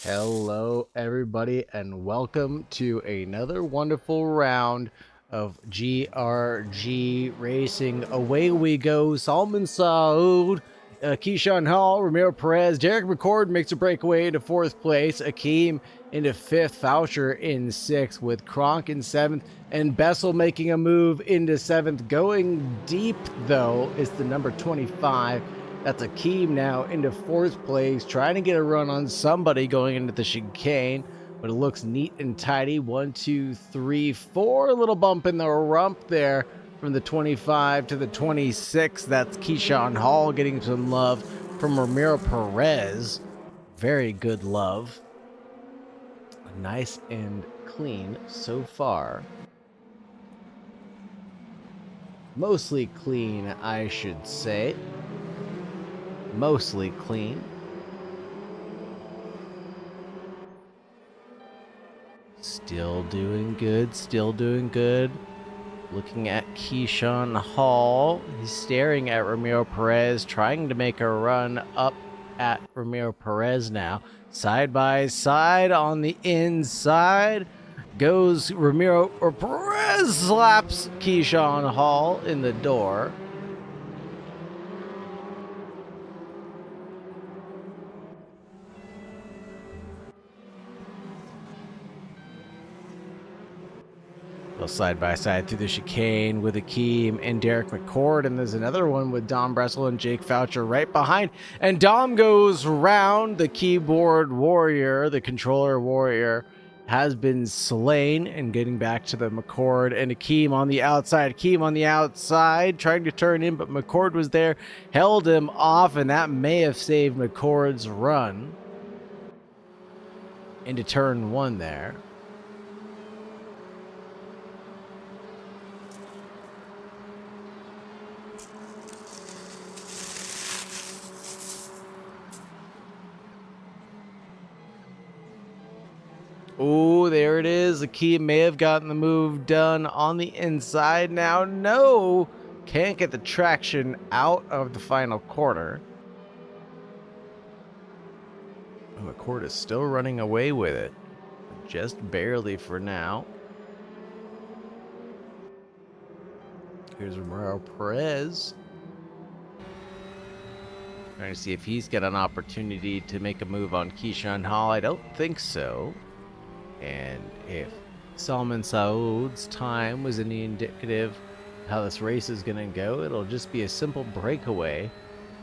Hello everybody and welcome to another wonderful round of GrG Racing. Away we go. Salman Saud, Keyshawn Hall, Ramiro Perez, Derek McCord makes a breakaway into 4th place, Akeem into 5th, Foucher in 6th with Kronk in 7th, and Bessel making a move into 7th. Going deep though is the number 25. That's Akeem now into 4th place, trying to get a run on somebody going into the chicane, but it looks neat and tidy. 1, 2, 3, 4. A little bump in the rump there from the 25 to the 26. That's Keyshawn Hall getting some love from Ramiro Perez. Very good love. Nice and clean so far. Mostly clean, I should say. Mostly clean. Still doing good, still doing good. Looking at Keyshawn Hall. He's staring at Ramiro Perez, trying to make a run up at Ramiro Perez now. Side by side on the inside goes Ramiro Perez, slaps Keyshawn Hall in the door. Side by side through the chicane with Akeem and Derek McCord, and there's another one with Dom Bressel and Jake Foucher right behind, and Dom goes round. The keyboard warrior, the controller warrior, has been slain, and getting back to the McCord and Akeem on the outside. Akeem on the outside trying to turn in, but McCord was there, held him off, and that may have saved McCord's run into turn 1 there. Oh, there it is. Akeem may have gotten the move done on the inside. Now, no, can't get the traction out of the final quarter. McCord is still running away with it, just barely for now. Here's Ramiro Perez, trying to see if he's got an opportunity to make a move on Keyshawn Hall. I don't think so. And if Salman Saud's time was any indicative of how this race is going to go, it'll just be a simple breakaway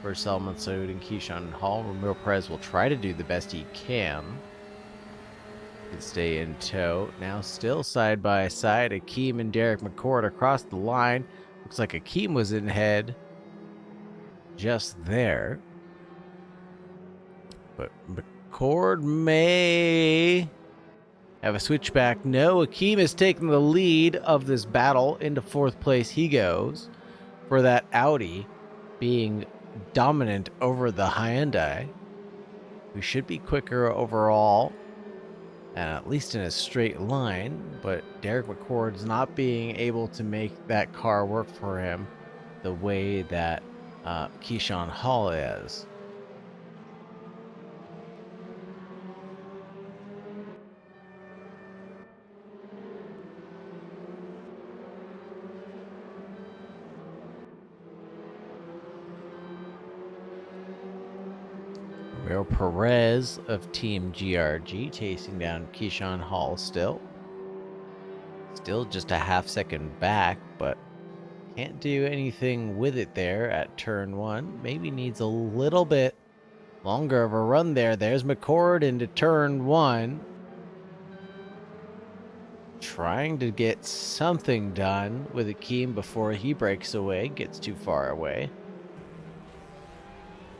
for Salman Saud and Keyshawn Hall. Ramiro Perez will try to do the best he can and stay in tow. Now still side by side, Akeem and Derek McCord across the line. Looks like Akeem was in head just there. But McCord may have a switchback. No, Akeem is taking the lead of this battle. Into 4th place he goes for that Audi, being dominant over the Hyundai. We should be quicker overall, and at least in a straight line, but Derek McCord's not being able to make that car work for him the way that Keyshawn Hall is. Ramiro Perez of Team GrG chasing down Keyshawn Hall still. Still just a half-second back, but can't do anything with it there at turn 1. Maybe needs a little bit longer of a run there. There's McCord into turn 1. Trying to get something done with Akeem before he breaks away, gets too far away.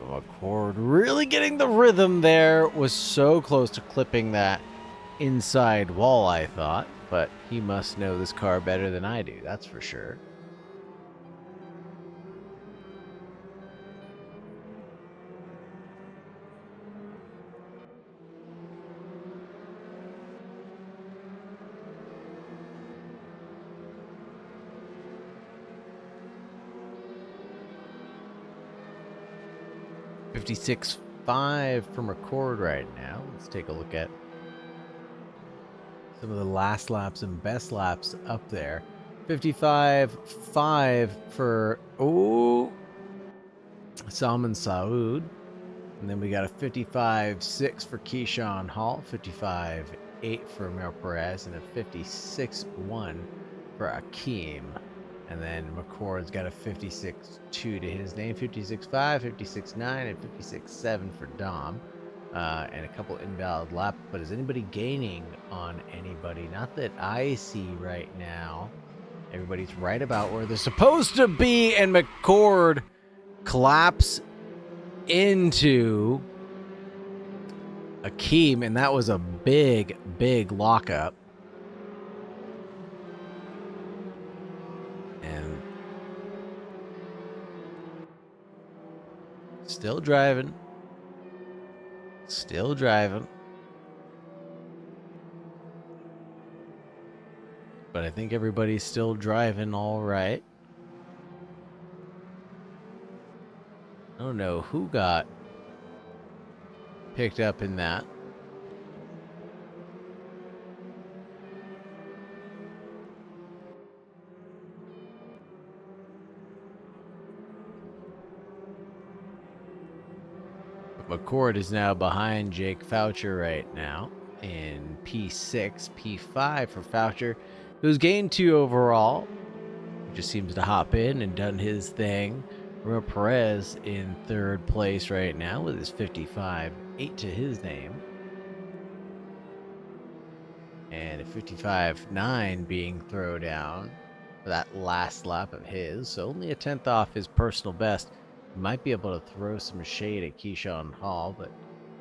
McCord really getting the rhythm there. Was so close to clipping that inside wall, I thought. But he must know this car better than I do, that's for sure. $56.5 from McCord right now. Let's take a look at some of the last laps and best laps up there. 55.5 for Salman Saud. And then we got a 55.6 for Keyshawn Hall, 55.8 for Ramiro Perez, and a 56.1 for Akeem. And then McCord's got a 56.2 to his name, 56.5, 56.9, and 56.7 for Dom. And a couple invalid laps, but is anybody gaining on anybody? Not that I see right now. Everybody's right about where they're supposed to be, and McCord collapse into Akeem, and that was a big, big lockup. And still driving. Still driving. But I think everybody's still driving all right. I don't know who got picked up in that. But McCord is now behind Jake Foucher right now in P6, P5 for Foucher, who's gained 2 overall. He just seems to hop in and done his thing. Ramiro Perez in 3rd place right now with his 55.8 to his name. And a 55.9 being thrown down for that last lap of his. So only a 10th off his personal best. He might be able to throw some shade at Keyshawn Hall, but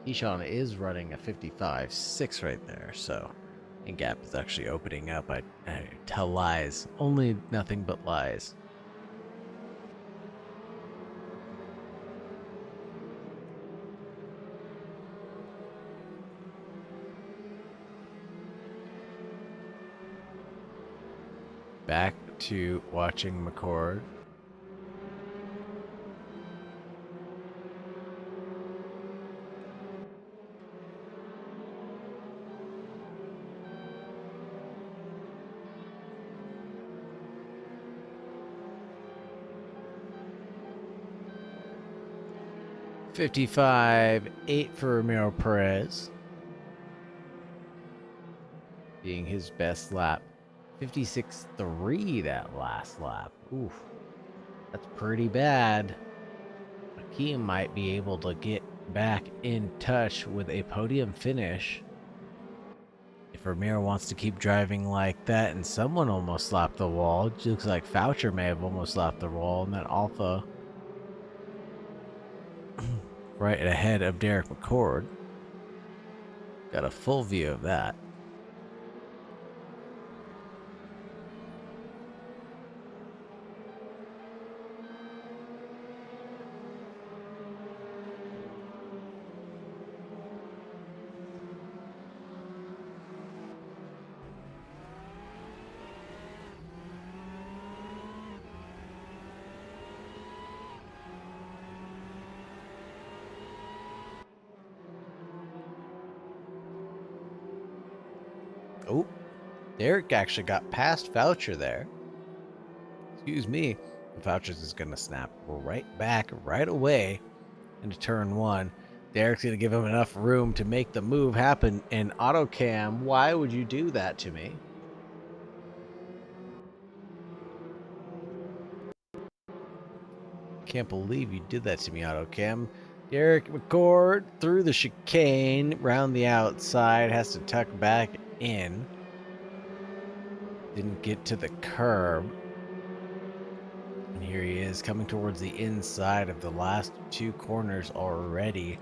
Keyshawn is running a 55.6 right there. So and gap is actually opening up. I tell lies. Only nothing but lies. Back to watching McCord. $55.8 for Ramiro Perez, being his best lap. 56.3 that last lap. Oof, that's pretty bad. Akeem might be able to get back in touch with a podium finish if Ramiro wants to keep driving like that. And someone almost slapped the wall. It looks like Foucher may have almost slapped the wall, and that Alpha right ahead of Derek McCord. Got a full view of that. Oh, Derek actually got past Foucher there. Excuse me. Foucher's is going to snap right back right away into turn 1. Derek's going to give him enough room to make the move happen. And AutoCam, why would you do that to me? Can't believe you did that to me, AutoCam. Derek McCord through the chicane, round the outside, has to tuck back in. Didn't get to the curb. And here he is coming towards the inside of the last two corners already.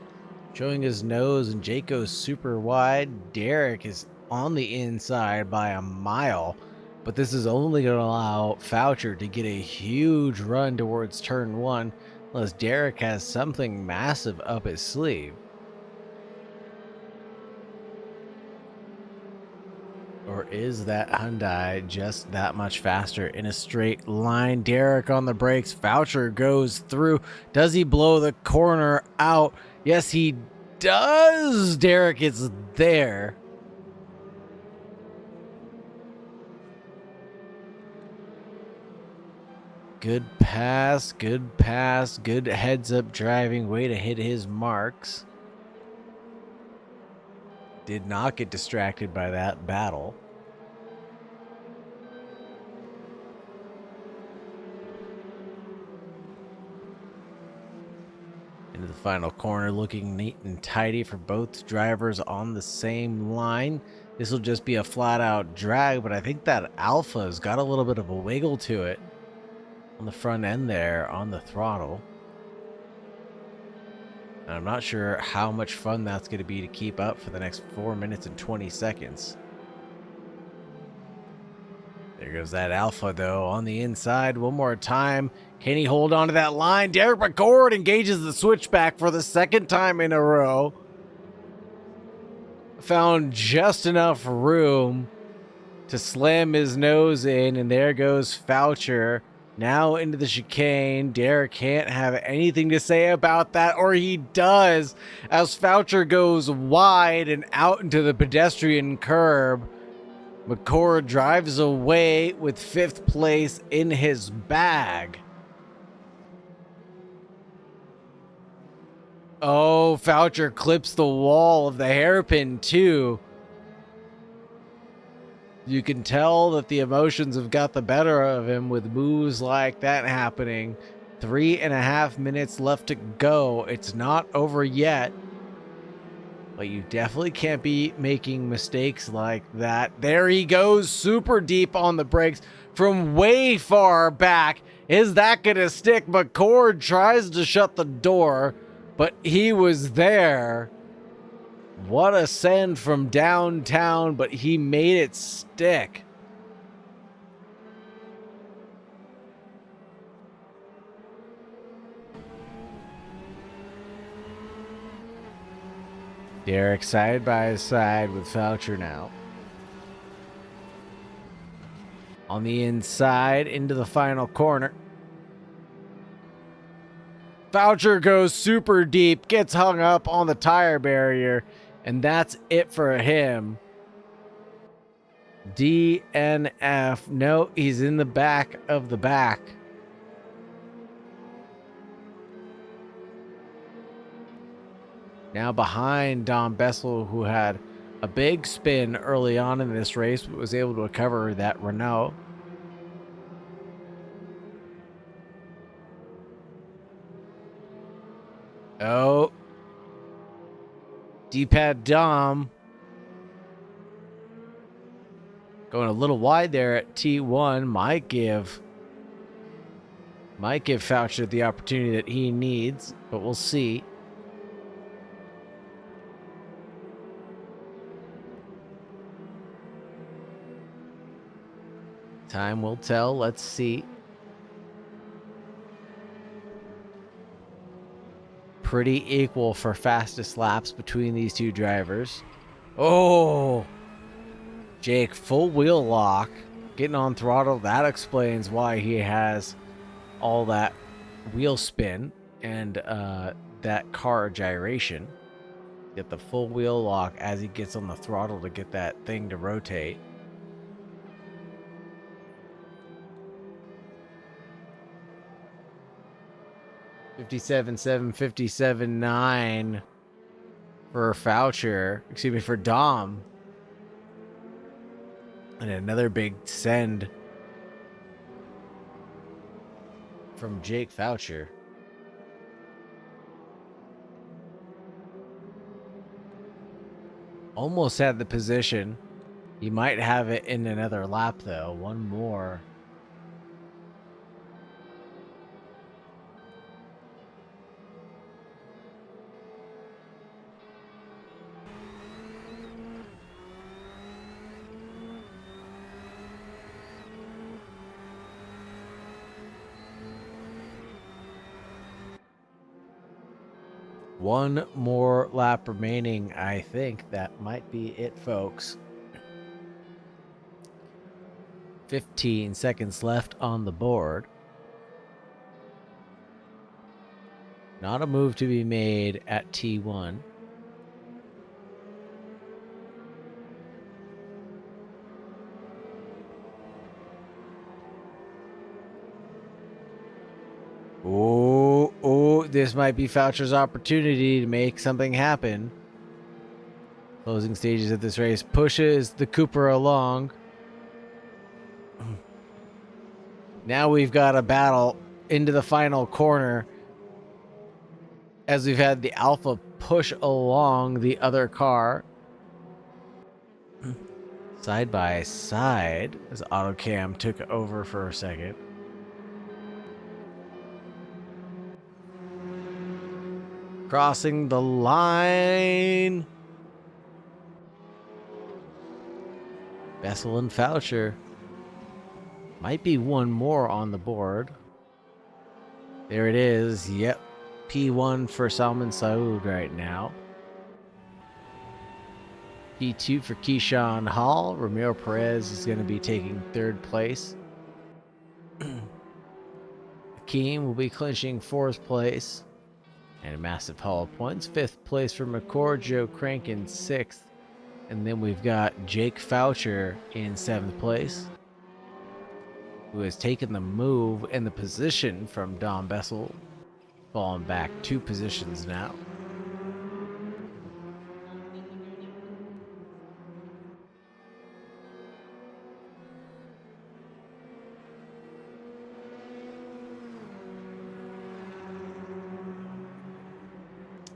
Showing his nose, and Jake goes super wide. Derek is on the inside by a mile, but this is only going to allow Foucher to get a huge run towards turn one, unless Derek has something massive up his sleeve. Or is that Hyundai just that much faster in a straight line? Derek on the brakes. Foucher goes through. Does he blow the corner out? Yes, he does. Derek is there. Good pass, good pass, good heads-up driving. Way to hit his marks. Did not get distracted by that battle. Into the final corner, looking neat and tidy for both drivers on the same line. This will just be a flat-out drag, but I think that Alpha's got a little bit of a wiggle to it on the front end there on the throttle. And I'm not sure how much fun that's going to be to keep up for the next 4 minutes and 20 seconds. There goes that Alpha, though, on the inside one more time. Can he hold on to that line? Derek McCord engages the switchback for the second time in a row. Found just enough room to slam his nose in, and there goes Foucher. Now into the chicane. Derek can't have anything to say about that, or he does, as Foucher goes wide and out into the pedestrian curb. McCord drives away with 5th place in his bag. Oh, Foucher clips the wall of the hairpin too. You can tell that the emotions have got the better of him with moves like that happening. 3.5 minutes left to go. It's not over yet. But you definitely can't be making mistakes like that. There he goes, super deep on the brakes from way far back. Is that going to stick? McCord tries to shut the door, but he was there. What a send from downtown, but he made it stick. Derek side by side with Foucher now. On the inside into the final corner. Foucher goes super deep, gets hung up on the tire barrier, and that's it for him. DNF. No, he's in the back of the back. Now behind Dom Bessel, who had a big spin early on in this race, but was able to recover that Renault. Oh. D-pad Dom. Going a little wide there at T1. Might give Foucher the opportunity that he needs, but we'll see. Time will tell. Let's see. Pretty equal for fastest laps between these two drivers. Oh! Jake, full wheel lock. Getting on throttle. That explains why he has all that wheel spin and that car gyration. Get the full wheel lock as he gets on the throttle to get that thing to rotate. $57.7, $57.9. for Foucher, excuse me, for Dom. And another big send from Jake Foucher. Almost had the position. He might have it in another lap, though. One more. One more lap remaining. I think that might be it, folks. 15 seconds left on the board. Not a move to be made at T1. Oh, this might be Foucher's opportunity to make something happen. Closing stages of this race pushes the Cooper along. Now we've got a battle into the final corner as we've had the Alpha push along the other car. Side by side as AutoCam took over for a second. Crossing the line. Bessel and Foucher. Might be one more on the board. There it is. Yep. P1 for Salman Saud right now. P2 for Keyshawn Hall. Ramiro Perez is going to be taking third place. Akeem will be clinching fourth place. And a massive haul of points. Fifth place for McCord, Joe Crank in sixth. And then we've got Jake Foucher in seventh place, who has taken the move and the position from Dom Bessel, falling back 2 positions now.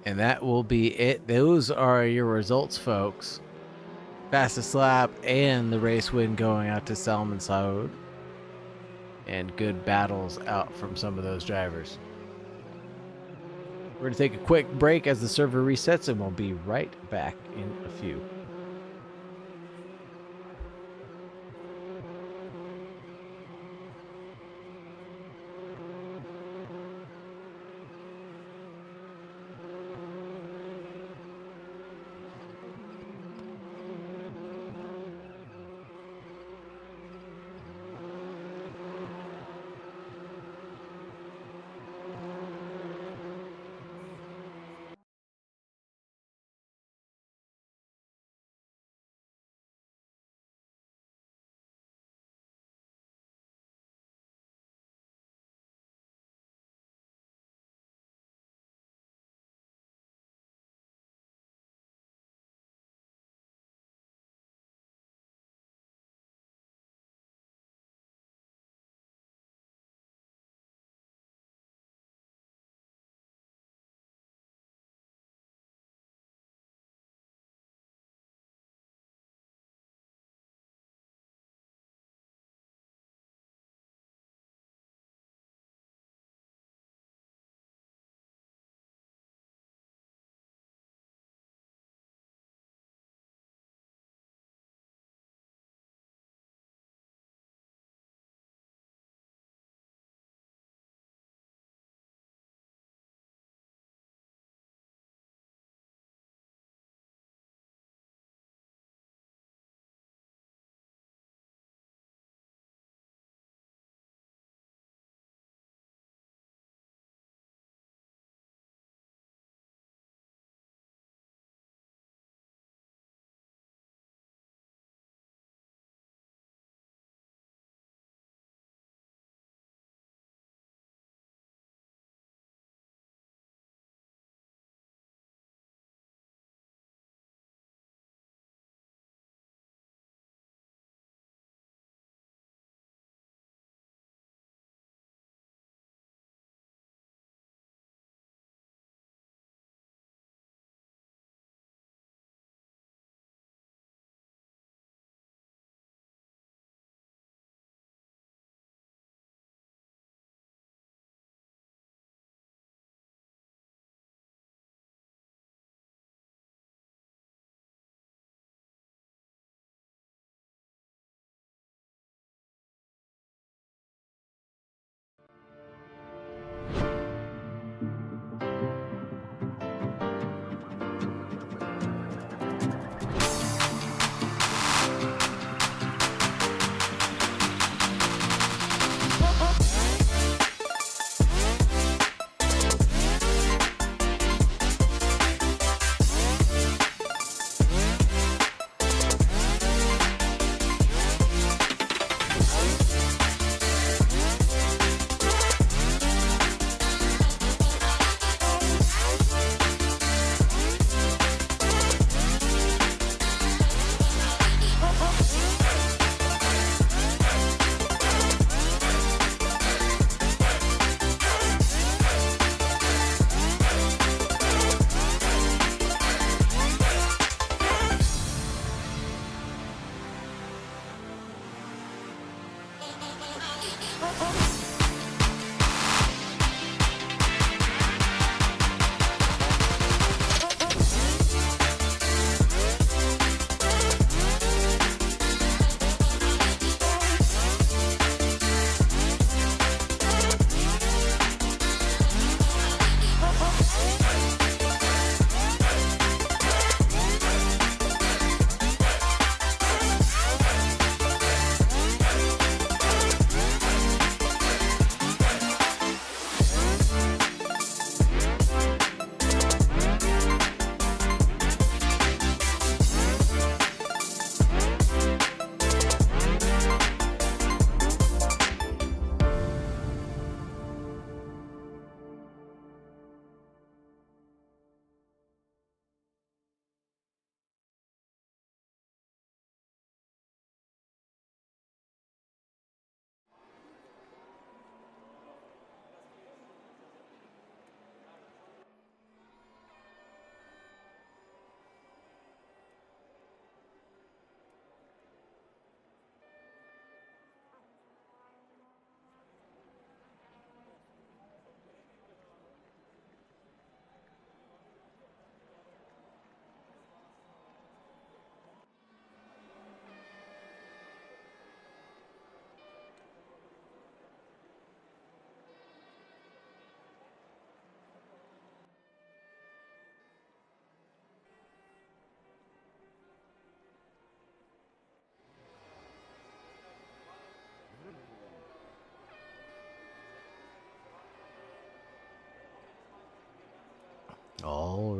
And that will be it. Those are your results, folks. Fastest lap and the race win going out to Salman Saud. And good battles out from some of those drivers. We're going to take a quick break as the server resets, and we'll be right back in a few.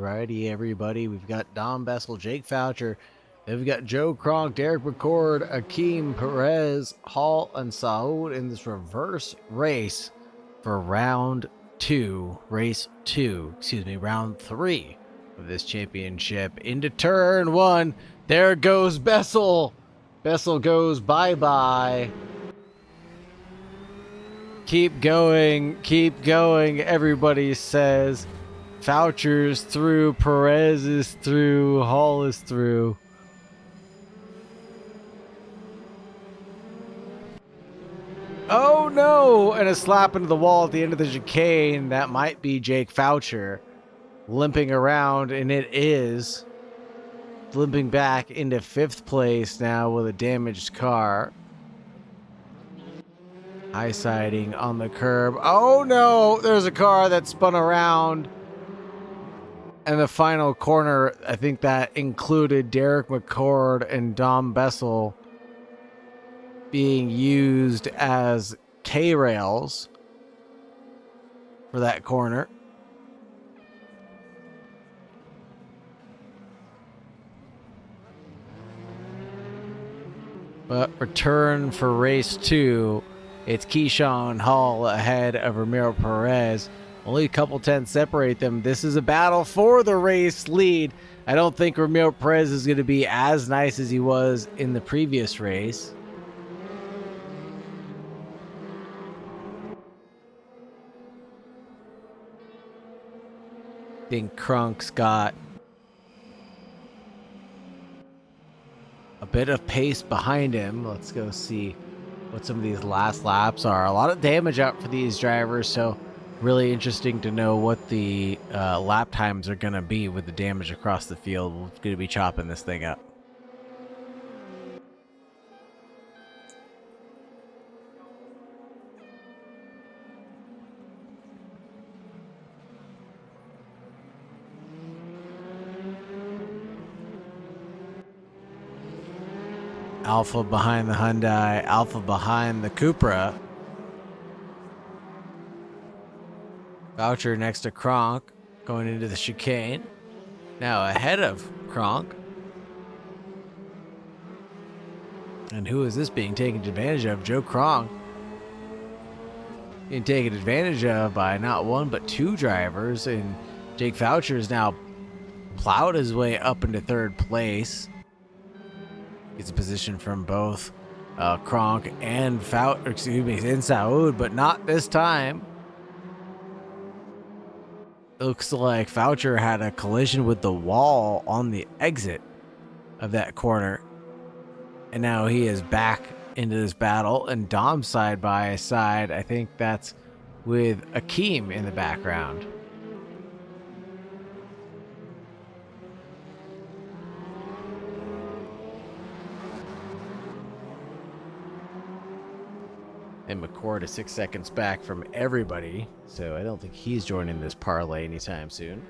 Alrighty, everybody. We've got Dom Bessel, Jake Foucher. Then we've got Joe Kronk, Derek McCord, Akeem Perez, Hall, and Saud in this reverse race for round 3 of this championship. Into turn 1. There goes Bessel. Bessel goes bye-bye. Keep going, everybody says. Foucher's through, Perez is through, Hall is through. Oh no! And a slap into the wall at the end of the chicane. That might be Jake Foucher limping around, and it is. Limping back into 5th place now with a damaged car. High siding on the curb. Oh no! There's a car that spun around. And the final corner, I think that included Derek McCord and Dom Bessel being used as K-rails for that corner. But return for race 2. It's Keyshawn Hall ahead of Ramiro Perez. Only a couple tenths separate them. This is a battle for the race lead. I don't think Ramiro Perez is going to be as nice as he was in the previous race. I think Kronk's got a bit of pace behind him. Let's go see what some of these last laps are. A lot of damage out for these drivers, so really interesting to know what the lap times are going to be with the damage across the field. We're going to be chopping this thing up. Alpha behind the Hyundai, Alpha behind the Cupra. Voucher next to Kronk, going into the chicane. Now ahead of Kronk. And who is this being taken advantage of? Joe Kronk. Being taken advantage of by not one but 2 drivers. And Jake Voucher has now plowed his way up into 3rd place. Gets a position from both Kronk and Saud, but not this time. Looks like Voucher had a collision with the wall on the exit of that corner. And now he is back into this battle, and Dom's side by side. I think that's with Akeem in the background. And McCord is 6 seconds back from everybody, so I don't think he's joining this parlay anytime soon.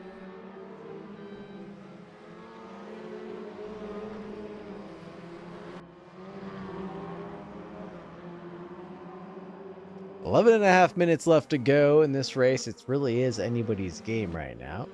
Eleven and a half minutes left to go in this race. It really is anybody's game right now.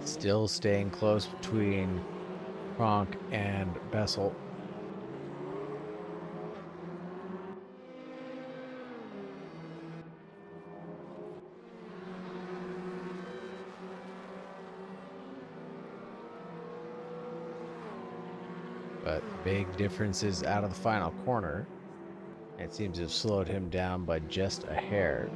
Still staying close between Kronk and Bessel. but big differences out of the final corner. It seems to have slowed him down by just a hair.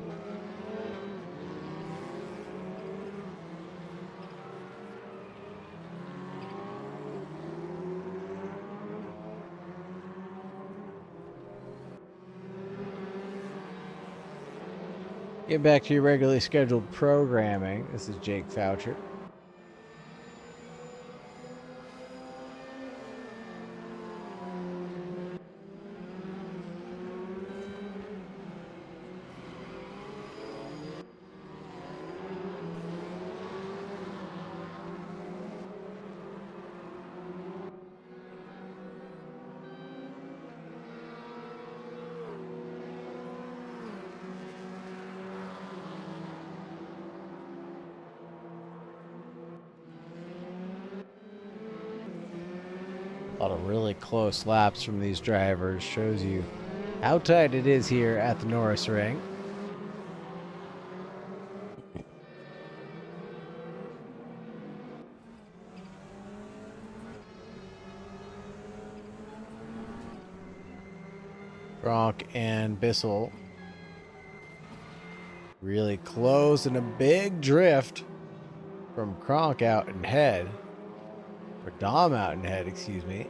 Get back to your regularly scheduled programming. This is Jake Foucher. A lot of really close laps from these drivers. Shows you how tight it is here at the Norisring. Gronk and Bissell really close, and a big drift from Kronk out and head. Or Dom out and head, excuse me.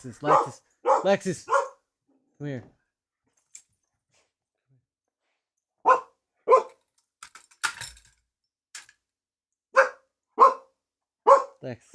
Lexus, Lexus, Lexus. Come here. Lex.